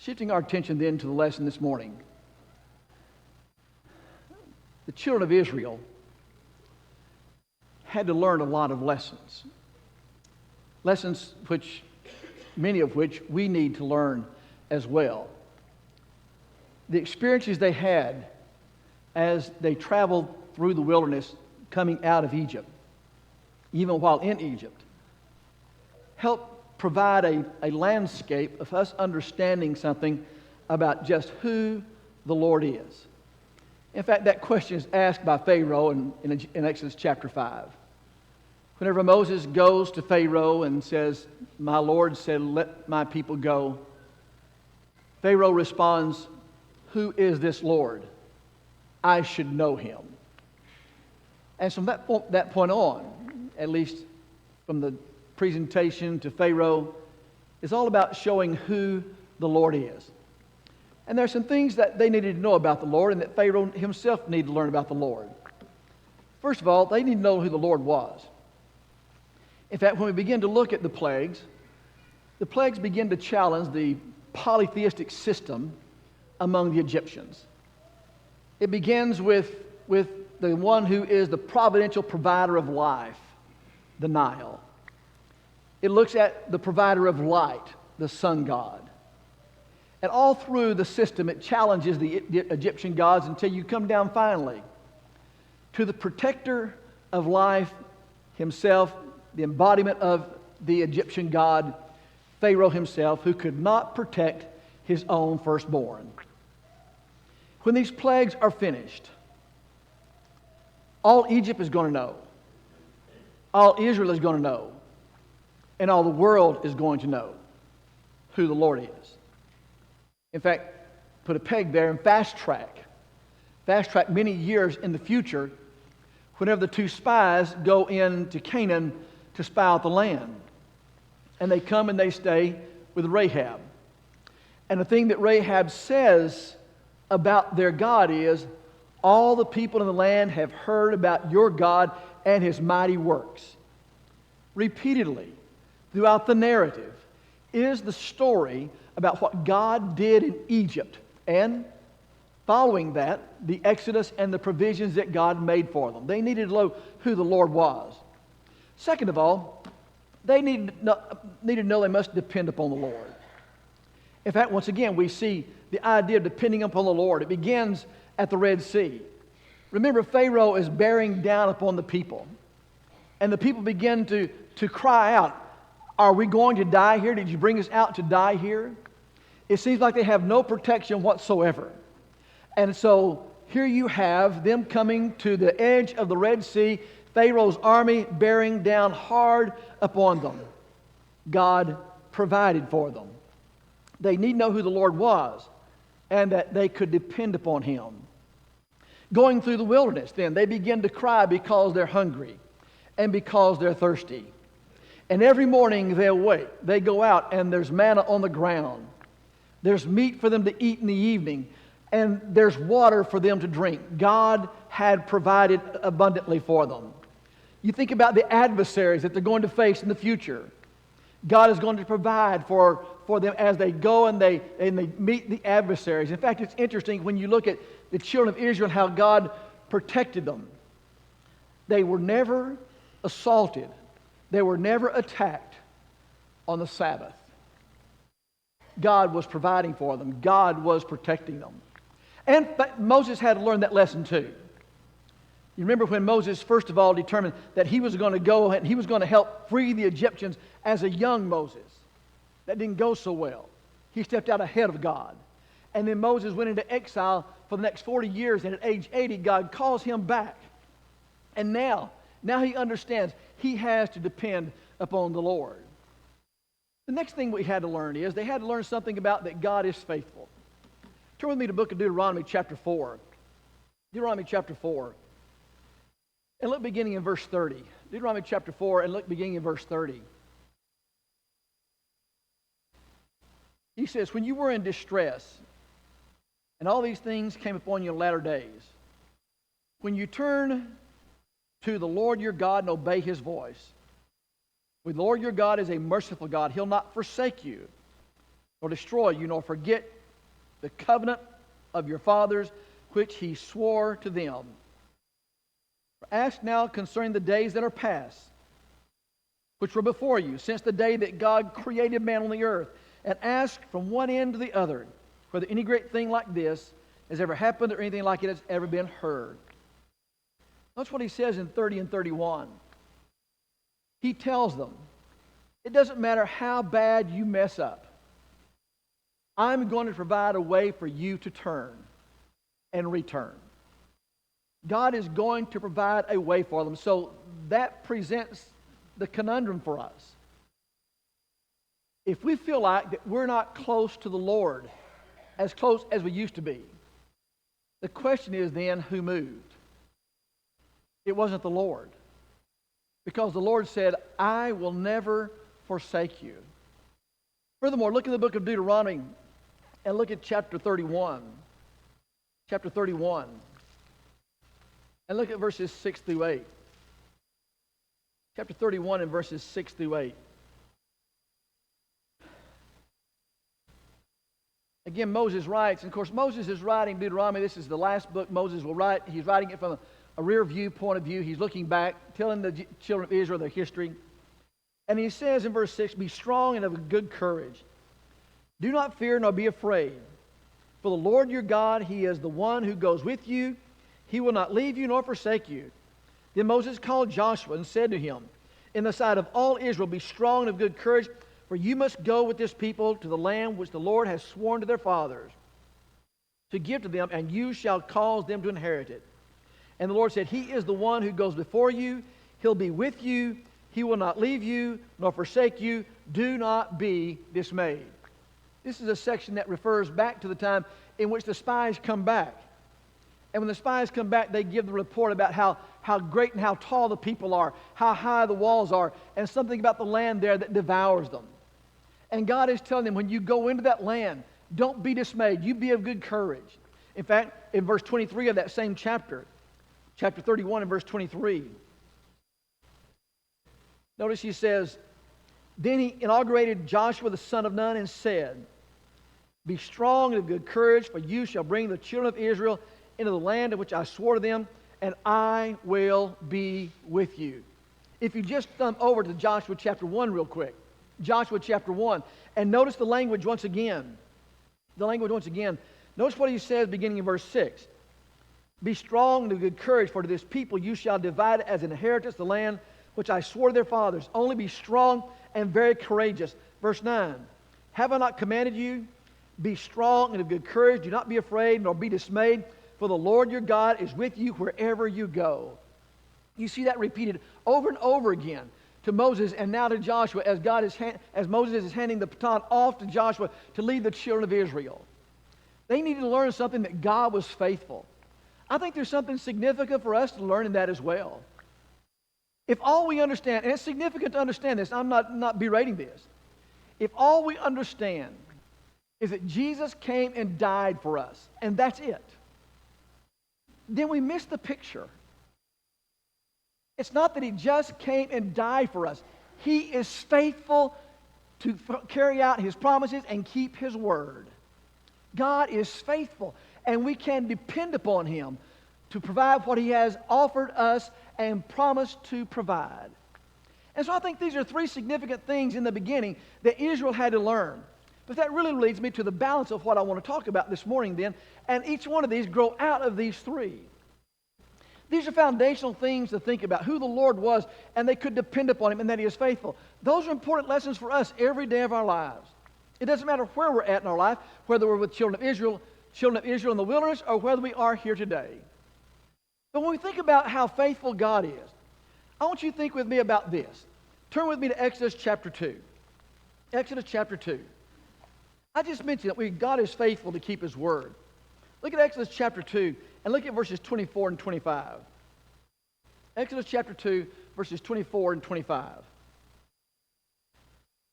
Shifting our attention then to the lesson this morning. The children of Israel had to learn a lot of lessons. Lessons which, many of which, we need to learn as well. The experiences they had as they traveled through the wilderness coming out of Egypt, even while in Egypt, helped provide a landscape of us understanding something about just who the Lord is. In fact, that question is asked by Pharaoh in Exodus chapter 5. Whenever Moses goes to Pharaoh and says, "My Lord said, let my people go," Pharaoh responds, "Who is this Lord? I should know him." And from that point on, at least from the presentation to Pharaoh, is all about showing who the Lord is. And there are some things that they needed to know about the Lord and that Pharaoh himself needed to learn about the Lord. First of all, they needed to know who the Lord was. In fact, when we begin to look at the plagues begin to challenge the polytheistic system among the Egyptians. It begins with the one who is the providential provider of life, the Nile. It looks at the provider of light, the sun god. And all through the system, it challenges the Egyptian gods until you come down finally to the protector of life himself, the embodiment of the Egyptian god, Pharaoh himself, who could not protect his own firstborn. When these plagues are finished, all Egypt is going to know, all Israel is going to know, and all the world is going to know who the Lord is. In fact, put a peg there and fast track many years in the future whenever the two spies go into Canaan to spy out the land. And they come and they stay with Rahab. And the thing that Rahab says about their God is, all the people in the land have heard about your God and his mighty works. Repeatedly, throughout the narrative, is the story about what God did in Egypt, and following that, the Exodus and the provisions that God made for them. They needed to know who the Lord was. Second of all, they needed to know they must depend upon the Lord. In fact, once again, we see the idea of depending upon the Lord. It begins at the Red Sea. Remember, Pharaoh is bearing down upon the people, and the people begin to cry out, "Are we going to die here? Did you bring us out to die here?" It seems like they have no protection whatsoever. And so here you have them coming to the edge of the Red Sea, Pharaoh's army bearing down hard upon them. God provided for them. They need to know who the Lord was and that they could depend upon him. Going through the wilderness, then, they begin to cry because they're hungry and because they're thirsty. And every morning they awake. They go out and there's manna on the ground. There's meat for them to eat in the evening. And there's water for them to drink. God had provided abundantly for them. You think about the adversaries that they're going to face in the future. God is going to provide for them as they go and they meet the adversaries. In fact, it's interesting when you look at the children of Israel and how God protected them. They were never assaulted. They were never attacked on the Sabbath. God was providing for them. God was protecting them. And Moses had to learn that lesson too. You remember when Moses, first of all, determined that he was going to go and he was going to help free the Egyptians as a young Moses. That didn't go so well. He stepped out ahead of God. And then Moses went into exile for the next 40 years, and at age 80, God calls him back. And now he understands he has to depend upon the Lord. The next thing we had to learn is they had to learn something about that God is faithful. Turn with me to the book of Deuteronomy chapter 4. Deuteronomy chapter 4. And look beginning in verse 30. Deuteronomy chapter 4 and look beginning in verse 30. He says, "When you were in distress, and all these things came upon you in latter days, when you turn to the Lord your God and obey his voice, the Lord your God is a merciful God. He'll not forsake you, nor destroy you, nor forget the covenant of your fathers, which he swore to them. Ask now concerning the days that are past, which were before you, since the day that God created man on the earth, and ask from one end to the other, whether any great thing like this has ever happened or anything like it has ever been heard. That's what he says in 30 and 31. He tells them, it doesn't matter how bad you mess up, I'm going to provide a way for you to turn and return. God is going to provide a way for them. So that presents the conundrum for us. If we feel like that we're not close to the Lord, as close as we used to be, the question is then, who moved? It wasn't the Lord. Because the Lord said, I will never forsake you. Furthermore, look in the book of Deuteronomy and look at chapter 31. Chapter 31. And look at verses 6 through 8. Chapter 31 and verses 6 through 8. Again, Moses writes, and of course Moses is writing Deuteronomy. This is the last book Moses will write. He's writing it from a rear view point of view. He's looking back, telling the children of Israel their history. And he says in verse 6, be strong and of good courage. Do not fear nor be afraid. For the Lord your God, he is the one who goes with you. He will not leave you nor forsake you. Then Moses called Joshua and said to him, in the sight of all Israel, be strong and of good courage, for you must go with this people to the land which the Lord has sworn to their fathers to give to them, and you shall cause them to inherit it. And the Lord said, he is the one who goes before you. He'll be with you. He will not leave you nor forsake you. Do not be dismayed. This is a section that refers back to the time in which the spies come back. And when the spies come back, they give the report about how great and how tall the people are, how high the walls are, and something about the land there that devours them. And God is telling them, when you go into that land, don't be dismayed. You be of good courage. In fact, in verse 23 of that same chapter 31 and verse 23, notice he says, then he inaugurated Joshua the son of Nun and said, be strong and of good courage, for you shall bring the children of Israel into the land of which I swore to them, and I will be with you. If you just thumb over to Joshua chapter 1 real quick. Joshua chapter 1. And notice the language once again. Notice what he says beginning in verse 6. Be strong and of good courage, for to this people you shall divide as an inheritance the land which I swore to their fathers. Only be strong and very courageous. Verse 9. Have I not commanded you? Be strong and of good courage. Do not be afraid nor be dismayed, for the Lord your God is with you wherever you go. You see that repeated over and over again to Moses and now to Joshua as Moses is handing the baton off to Joshua to lead the children of Israel. They needed to learn something, that God was faithful. I think there's something significant for us to learn in that as well. If all we understand, and it's significant to understand this, I'm not berating this. If all we understand is that Jesus came and died for us, and that's it, then we miss the picture. It's not that he just came and died for us. He is faithful to carry out his promises and keep his word. God is faithful, and we can depend upon him to provide what he has offered us and promised to provide. And so I think these are three significant things in the beginning that Israel had to learn. But that really leads me to the balance of what I want to talk about this morning then, and each one of these grow out of these three. These are foundational things to think about, who the Lord was, and they could depend upon him, and that he is faithful. Those are important lessons for us every day of our lives. It doesn't matter where we're at in our life, whether we're with children of Israel in the wilderness, or whether we are here today. But when we think about how faithful God is, I want you to think with me about this. Turn with me to Exodus chapter 2. Exodus chapter 2. I just mentioned that God is faithful to keep his word. Look at Exodus chapter 2 and look at verses 24 and 25. Exodus chapter 2, verses 24 and 25.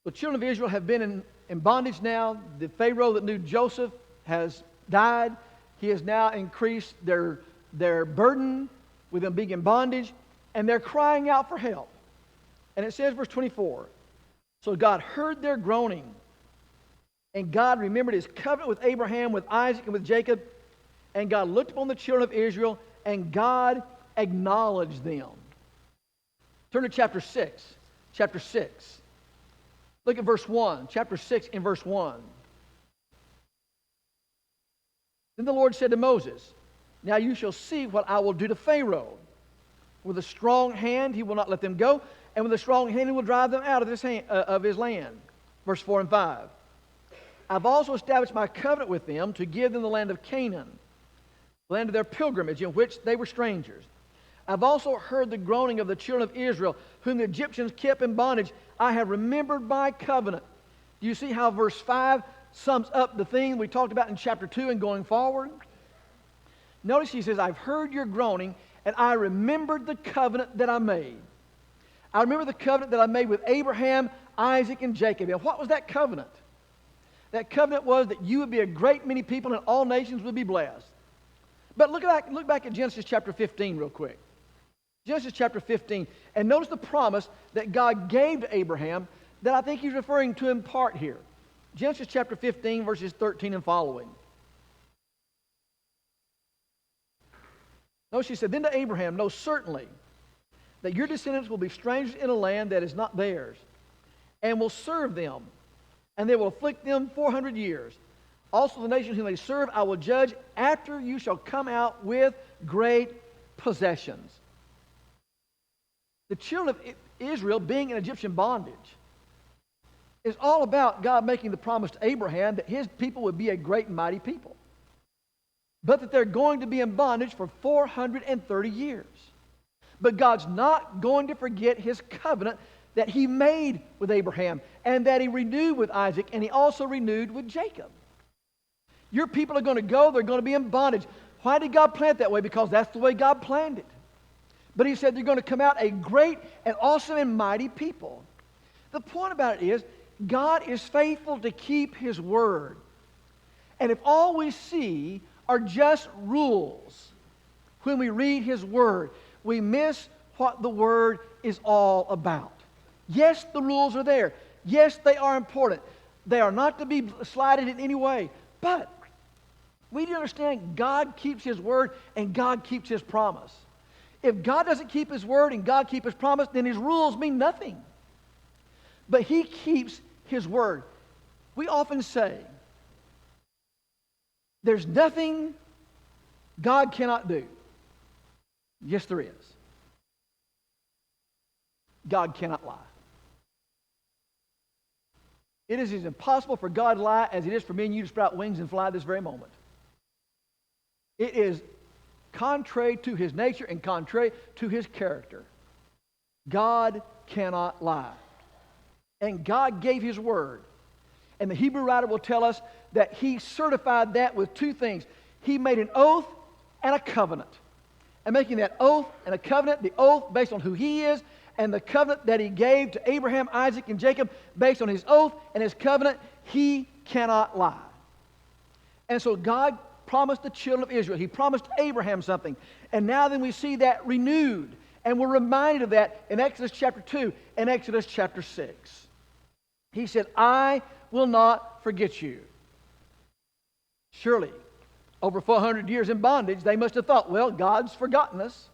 The children of Israel have been in bondage now. The Pharaoh that knew Joseph has died. He has now increased their burden with them being in bondage, and they're crying out for help. And it says, verse 24, so God heard their groaning, And God remembered his covenant with Abraham, with Isaac, and with Jacob. And God looked upon the children of Israel, and God acknowledged them. Turn to chapter 6. Chapter 6. Look at verse 1. Chapter 6 and verse 1. Then the Lord said to Moses, now you shall see what I will do to Pharaoh. With a strong hand he will not let them go, and with a strong hand he will drive them out of his land. Verse 4 and 5. I've also established my covenant with them to give them the land of Canaan, the land of their pilgrimage, in which they were strangers. I've also heard the groaning of the children of Israel, whom the Egyptians kept in bondage. I have remembered my covenant. Do you see how verse 5 sums up the thing we talked about in chapter 2 and going forward? Notice he says, I've heard your groaning, and I remembered the covenant that I made. I remember the covenant that I made with Abraham, Isaac, and Jacob. And what was that covenant? That covenant was that you would be a great many people and all nations would be blessed. But look back at Genesis chapter 15 real quick. Genesis chapter 15. And notice the promise that God gave to Abraham that I think he's referring to in part here. Genesis chapter 15, verses 13 and following. Notice he said, then to Abraham, know certainly that your descendants will be strangers in a land that is not theirs, and will serve them, and they will afflict them 400 years. Also the nation whom they serve I will judge after you shall come out with great possessions. The children of Israel being in Egyptian bondage is all about God making the promise to Abraham that his people would be a great and mighty people, but that they're going to be in bondage for 430 years. But God's not going to forget his covenant that he made with Abraham and that he renewed with Isaac, and he also renewed with Jacob. Your people are going to go, they're going to be in bondage. Why did God plan it that way? Because that's the way God planned it. But he said they're going to come out a great and awesome and mighty people. The point about it is, God is faithful to keep his word. And if all we see are just rules when we read his word, we miss what the word is all about. Yes, the rules are there. Yes, they are important. They are not to be slighted in any way. But we need to understand God keeps his word and God keeps his promise. If God doesn't keep his word and God keeps his promise, then his rules mean nothing. But he keeps his word. We often say, there's nothing God cannot do. Yes, there is. God cannot lie. It is as impossible for God to lie as it is for me and you to sprout wings and fly this very moment. It is contrary to his nature and contrary to his character. God cannot lie. And God gave his word. And the Hebrew writer will tell us that he certified that with two things. He made an oath and a covenant. And making that oath and a covenant, the oath based on who he is, and the covenant that he gave to Abraham, Isaac, and Jacob based on his oath and his covenant, he cannot lie. And so God promised the children of Israel. He promised Abraham something. And now then we see that renewed. And we're reminded of that in Exodus chapter 2 and Exodus chapter 6. He said, I will not forget you. Surely, over 400 years in bondage, they must have thought, well, God's forgotten us.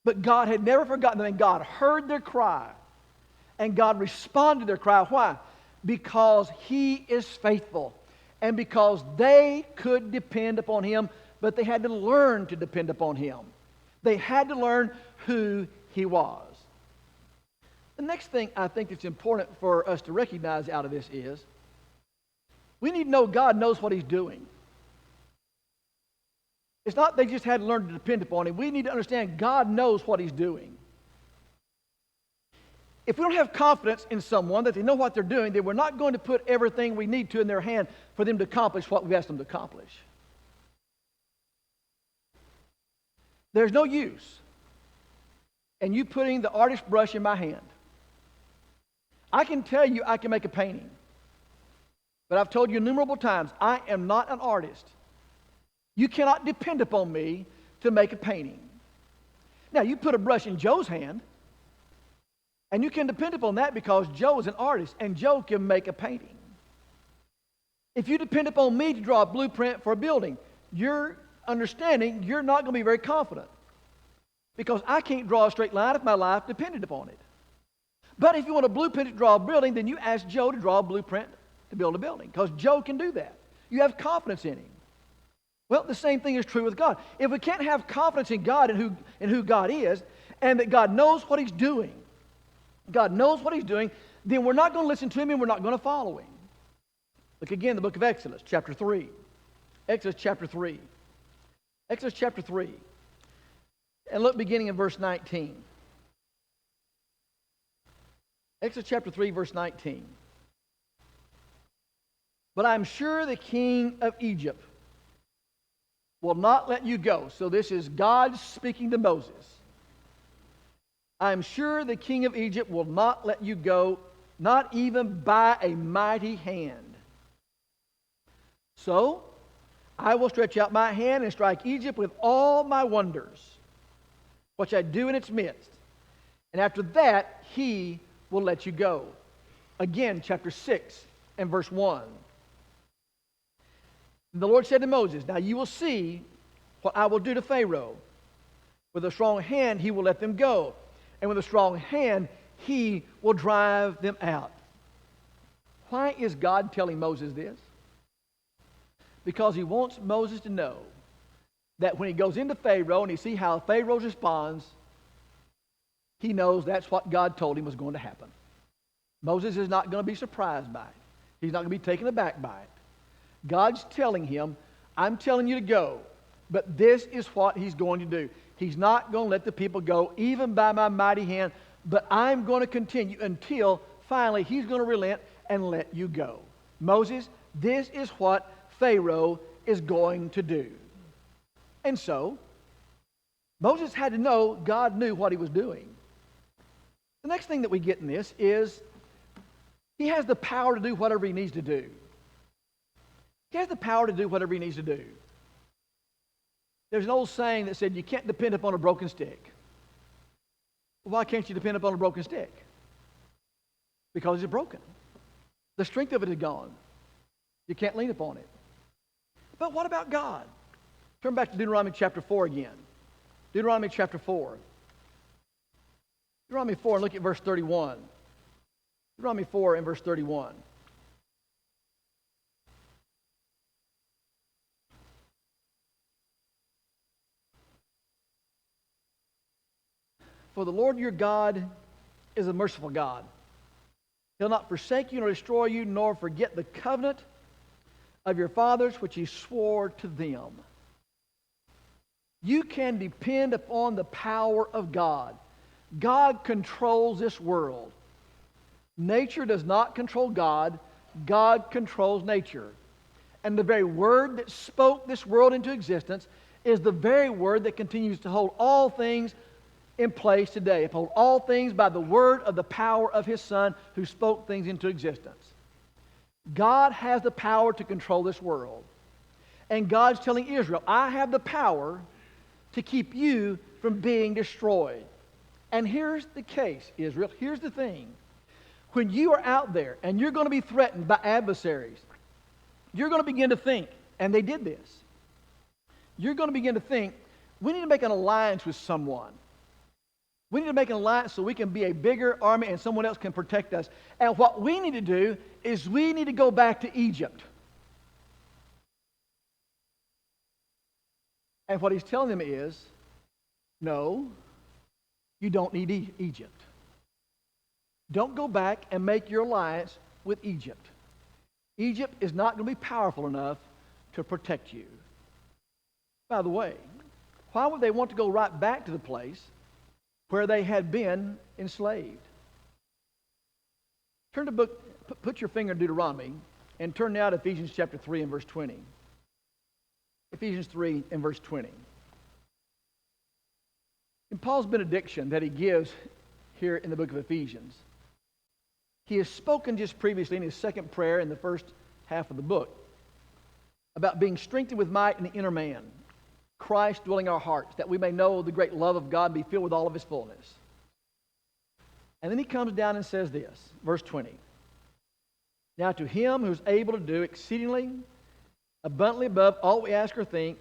But God had never forgotten them, and God heard their cry. And God responded to their cry. Why? Because he is faithful. And because they could depend upon him, but they had to learn to depend upon him. They had to learn who he was. The next thing I think that's important for us to recognize out of this is, we need to know God knows what he's doing. It's not they just had to learn to depend upon him. We need to understand God knows what he's doing. If we don't have confidence in someone that they know what they're doing, then we're not going to put everything we need to in their hand for them to accomplish what we've asked them to accomplish. There's no use in you putting the artist brush in my hand. I can tell you I can make a painting. But I've told you innumerable times, I am not an artist. You cannot depend upon me to make a painting. Now, you put a brush in Joe's hand, and you can depend upon that because Joe is an artist, and Joe can make a painting. If you depend upon me to draw a blueprint for a building, you're understanding you're not going to be very confident. Because I can't draw a straight line if my life depended upon it. But if you want a blueprint to draw a building, then you ask Joe to draw a blueprint to build a building. Because Joe can do that. You have confidence in him. Well, the same thing is true with God. If we can't have confidence in God and who God is, and that God knows what He's doing, then we're not going to listen to Him and we're not going to follow Him. Look again, the book of Exodus, chapter 3. Exodus chapter 3. Exodus chapter 3. And look beginning in verse 19. Exodus chapter 3, verse 19. But I'm sure the king of Egypt will not let you go. So this is God speaking to Moses. I'm sure the king of Egypt will not let you go, not even by a mighty hand. So I will stretch out my hand and strike Egypt with all my wonders, which I do in its midst. And after that, he will let you go. Again, chapter 6 and verse 1. And the Lord said to Moses, now you will see what I will do to Pharaoh. With a strong hand he will let them go. And with a strong hand he will drive them out. Why is God telling Moses this? Because he wants Moses to know that when he goes into Pharaoh and he sees how Pharaoh responds, he knows that's what God told him was going to happen. Moses is not going to be surprised by it. He's not going to be taken aback by it. God's telling him, I'm telling you to go, but this is what he's going to do. He's not going to let the people go, even by my mighty hand, but I'm going to continue until finally he's going to relent and let you go. Moses, this is what Pharaoh is going to do. And so, Moses had to know God knew what he was doing. The next thing that we get in this is he has the power to do whatever he needs to do. He has the power to do whatever he needs to do. There's an old saying that said, you can't depend upon a broken stick. Why can't you depend upon a broken stick? Because it's broken. The strength of it is gone. You can't lean upon it. But what about God? Turn back to Deuteronomy chapter 4 again. Deuteronomy chapter 4. Deuteronomy 4 and look at verse 31. Deuteronomy 4 and verse 31. For the Lord your God is a merciful God. He'll not forsake you nor destroy you, nor forget the covenant of your fathers which he swore to them. You can depend upon the power of God. God controls this world. Nature does not control God. God controls nature. And the very word that spoke this world into existence is the very word that continues to hold all things in place today. Uphold all things by the word of the power of his Son who spoke things into existence. God has the power to control this world. And God's telling Israel, I have the power to keep you from being destroyed. And here's the case, Israel. Here's the thing. When you are out there and you're going to be threatened by adversaries, you're going to begin to think, and they did this, you're going to begin to think, we need to make an alliance with someone. We need to make an alliance so we can be a bigger army and someone else can protect us. And what we need to do is we need to go back to Egypt. And what he's telling them is, no, you don't need Egypt. Don't go back and make your alliance with Egypt. Egypt is not going to be powerful enough to protect you. By the way, why would they want to go right back to the place where they had been enslaved? Put your finger in Deuteronomy and turn now to Ephesians chapter 3 and verse 20. Ephesians 3 and verse 20. In Paul's benediction that he gives here in the book of Ephesians, he has spoken just previously in his second prayer in the first half of the book about being strengthened with might in the inner man, Christ dwelling in our hearts, that we may know the great love of God and be filled with all of his fullness. And then he comes down and says this, verse 20. Now to him who's able to do exceedingly abundantly above all we ask or think,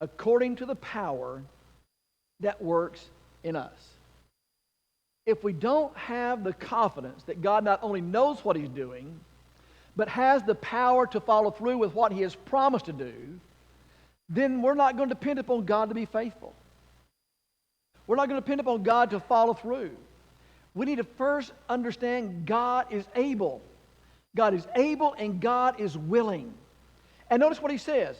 according to the power that works in us. If we don't have the confidence that God not only knows what he's doing, but has the power to follow through with what he has promised to do, then we're not going to depend upon God to be faithful. We're not going to depend upon God to follow through. We need to first understand God is able. God is able and God is willing. And notice what he says.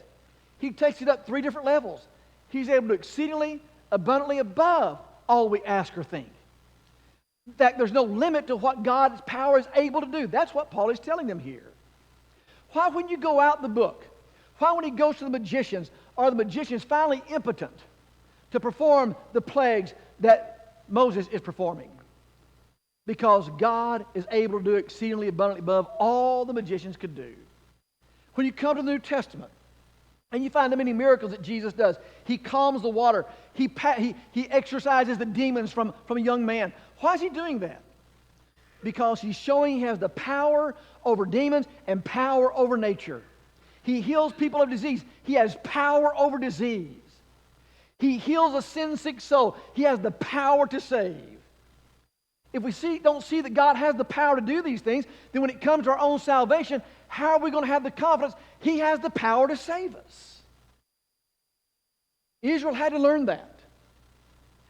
He takes it up 3 different levels. He's able to exceedingly, abundantly above all we ask or think. In fact, there's no limit to what God's power is able to do. That's what Paul is telling them here. Why, when you go out in the book, why, when he goes to the magicians, are the magicians finally impotent to perform the plagues that Moses is performing? Because God is able to do exceedingly abundantly above all the magicians could do. When you come to the New Testament and you find the many miracles that Jesus does, he calms the water, he exorcises the demons from a young man. Why is he doing that? Because he's showing he has the power over demons and power over nature. He heals people of disease. He has power over disease. He heals a sin-sick soul. He has the power to save. If we don't see that God has the power to do these things, then when it comes to our own salvation, how are we going to have the confidence he has the power to save us? Israel had to learn that.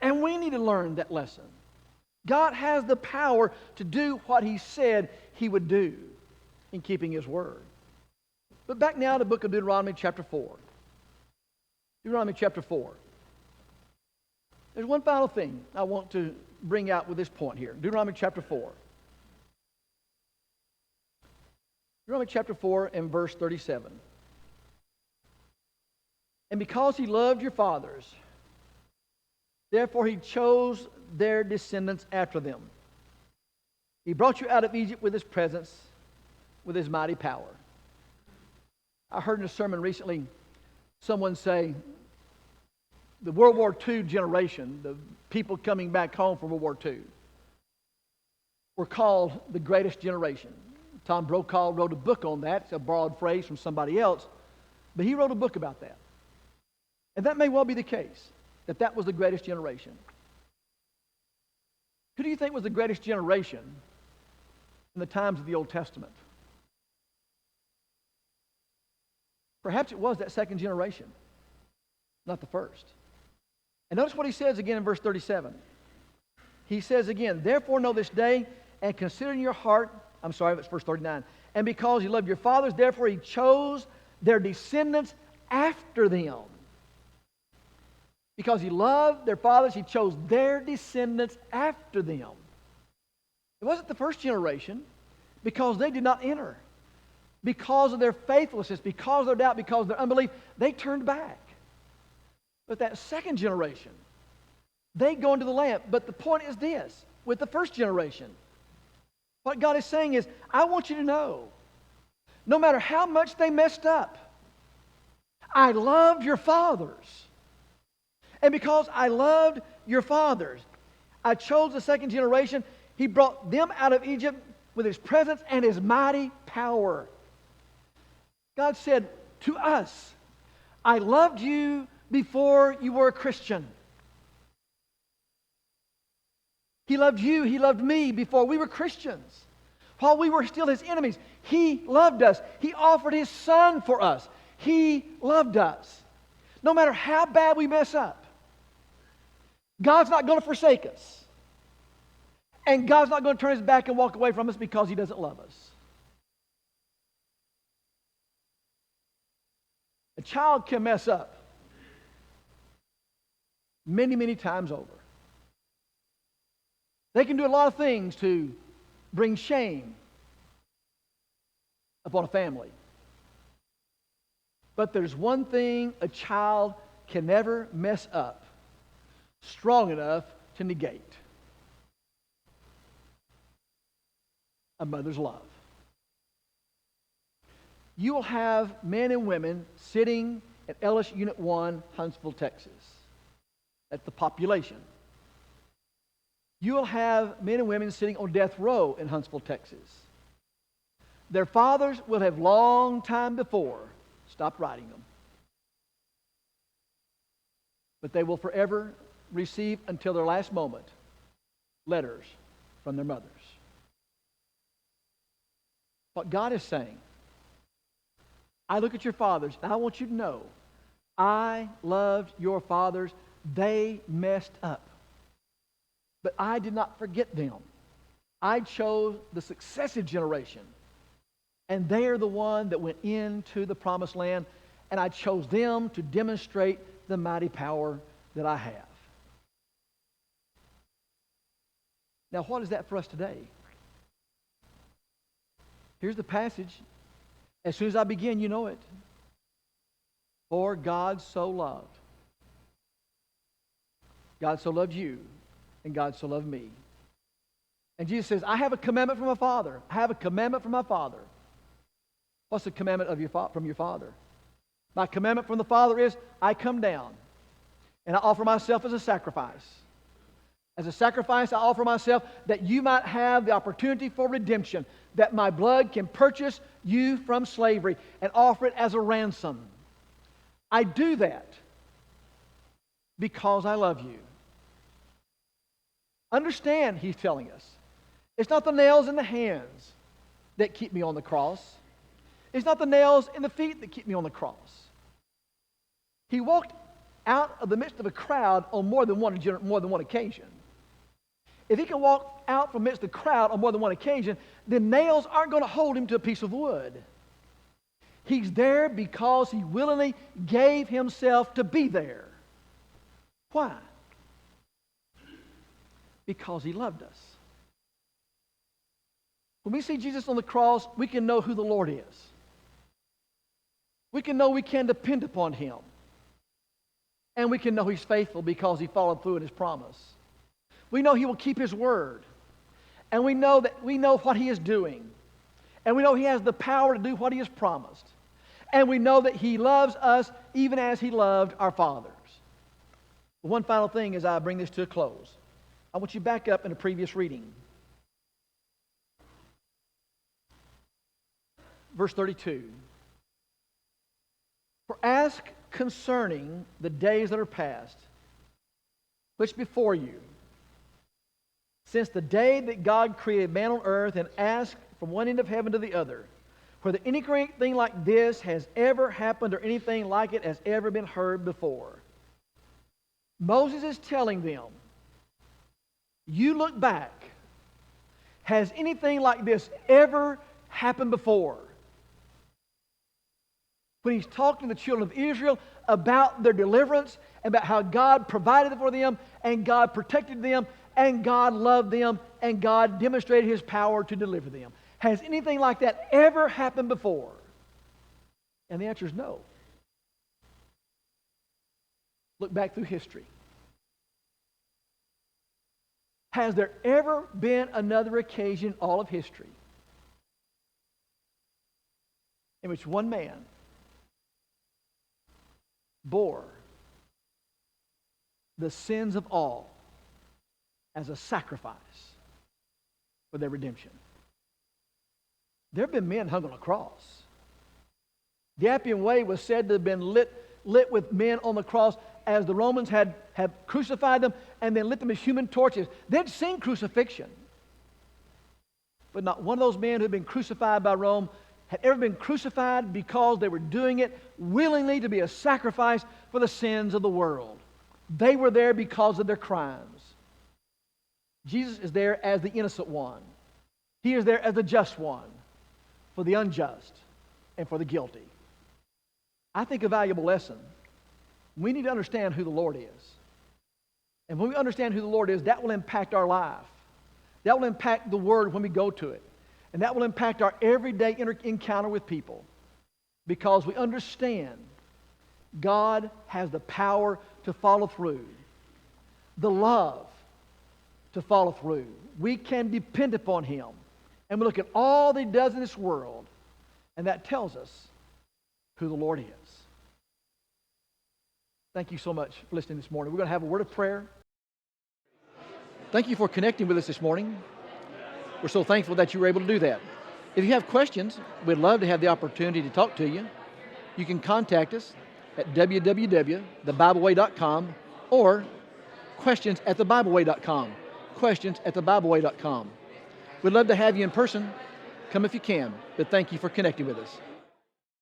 And we need to learn that lesson. God has the power to do what he said he would do in keeping his word. But back now to the book of Deuteronomy chapter 4. Deuteronomy chapter 4. There's one final thing I want to bring out with this point here. Deuteronomy chapter 4. Deuteronomy chapter 4 and verse 37. And because he loved your fathers, therefore he chose their descendants after them. He brought you out of Egypt with his presence, with his mighty power. I heard in a sermon recently someone say, the World War II generation, the people coming back home from World War II, were called the greatest generation. Tom Brokaw wrote a book on that. It's a borrowed phrase from somebody else, but he wrote a book about that. And that may well be the case, that was the greatest generation. Who do you think was the greatest generation in the times of the Old Testament? Perhaps it was that second generation, not the first. And notice what he says again in verse 37. He says again, therefore know this day and consider in your heart, it's verse 39, and because he loved your fathers, therefore he chose their descendants after them. Because he loved their fathers, he chose their descendants after them. It wasn't the first generation because they did not enter. Because of their faithlessness, because of their doubt, because of their unbelief, they turned back. But that second generation, they go into the land. But the point is this, with the first generation, what God is saying is, I want you to know, no matter how much they messed up, I loved your fathers. And because I loved your fathers, I chose the second generation. He brought them out of Egypt with his presence and his mighty power. God said to us, I loved you before you were a Christian. He loved you, he loved me before we were Christians. While we were still his enemies, he loved us. He offered his son for us. He loved us. No matter how bad we mess up, God's not going to forsake us. And God's not going to turn his back and walk away from us because he doesn't love us. A child can mess up many, many times over. They can do a lot of things to bring shame upon a family. But there's one thing a child can never mess up strong enough to negate: a mother's love. You will have men and women sitting at Ellis Unit 1, Huntsville, Texas. That's the population. You will have men and women sitting on death row in Huntsville, Texas. Their fathers will have long time before stopped writing them. But they will forever receive until their last moment letters from their mothers. What God is saying, I look at your fathers and I want you to know, I loved your fathers. They messed up. But I did not forget them. I chose the successive generation. And they are the one that went into the promised land. And I chose them to demonstrate the mighty power that I have. Now, what is that for us today? Here's the passage. As soon as I begin, you know it. For God so loved. God so loved you, and God so loved me. And Jesus says, I have a commandment from my Father. I have a commandment from my Father. What's the commandment from your Father? My commandment from the Father is, I come down, and I offer myself as a sacrifice. As a sacrifice, I offer myself that you might have the opportunity for redemption, that my blood can purchase you from slavery and offer it as a ransom. I do that because I love you. Understand, he's telling us, it's not the nails in the hands that keep me on the cross. It's not the nails in the feet that keep me on the cross. He walked out of the midst of a crowd on more than one occasion. If he can walk out from amidst the crowd on more than one occasion, then nails aren't going to hold him to a piece of wood. He's there because he willingly gave himself to be there. Why? Because he loved us. When we see Jesus on the cross, we can know who the Lord is. We can know we can depend upon him. And we can know he's faithful because he followed through in his promise. We know he will keep his word. And we know what he is doing. And we know he has the power to do what he has promised. And we know that he loves us even as he loved our fathers. One final thing as I bring this to a close. I want you back up in a previous reading. Verse 32. For ask concerning the days that are past, which before you, since the day that God created man on earth, and ask from one end of heaven to the other, whether anything like this has ever happened or anything like it has ever been heard before. Moses is telling them, you look back. Has anything like this ever happened before? When he's talking to the children of Israel about their deliverance, about how God provided for them, and God protected them, and God loved them, and God demonstrated his power to deliver them. Has anything like that ever happened before? And the answer is no. Look back through history. Has there ever been another occasion in all of history in which one man bore the sins of all as a sacrifice for their redemption? There have been men hung on a cross. The Appian Way was said to have been lit with men on the cross as the Romans had crucified them and then lit them as human torches. They'd seen crucifixion. But not one of those men who had been crucified by Rome had ever been crucified because they were doing it willingly to be a sacrifice for the sins of the world. They were there because of their crimes. Jesus is there as the innocent one. He is there as the just one for the unjust and for the guilty. I think a valuable lesson. We need to understand who the Lord is. And when we understand who the Lord is, that will impact our life. That will impact the Word when we go to it. And that will impact our everyday encounter with people. Because we understand God has the power to follow through. The love to follow through. We can depend upon him. And we look at all that he does in this world, and that tells us who the Lord is. Thank you so much for listening this morning. We're going to have a word of prayer. Thank you for connecting with us this morning. We're so thankful that you were able to do that. If you have questions, we'd love to have the opportunity to talk to you. You can contact us at www.thebibleway.com or questions@thebibleway.com. Questions@thebibleway.com. We'd love to have you in person. Come if you can, but thank you for connecting with us.